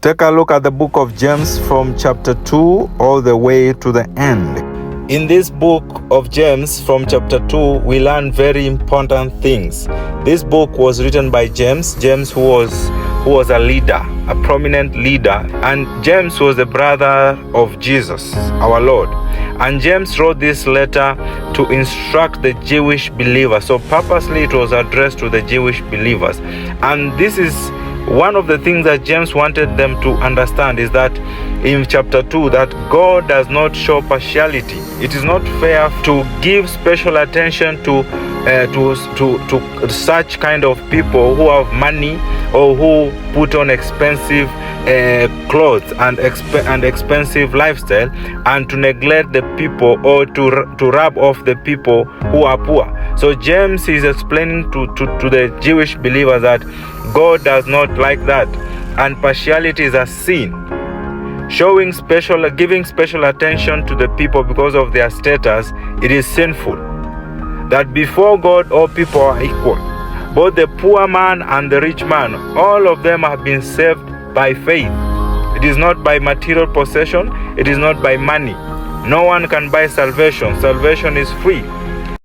Take a look at the book of James from chapter 2 all the way to the end. In this book of James from chapter 2, we learn very important things. This book was written by James, who was a leader, a prominent leader, and James was the brother of Jesus, our Lord. And James wrote this letter to instruct the Jewish believers. So purposely it was addressed to the Jewish believers. And this is one of the things that James wanted them to understand, is that in chapter 2, that God does not show partiality. It is not fair to give special attention to such kind of people who have money or who put on expensive clothes and expensive lifestyle, and to neglect the people or to rub off the people who are poor. So James is explaining to the Jewish believers that God does not like that, and partiality is a sin. Giving special attention to the people because of their status, it is sinful. That before God, all people are equal. Both the poor man and the rich man, all of them have been saved by faith. It is not by material possession. It is not by money. No one can buy salvation. Salvation is free.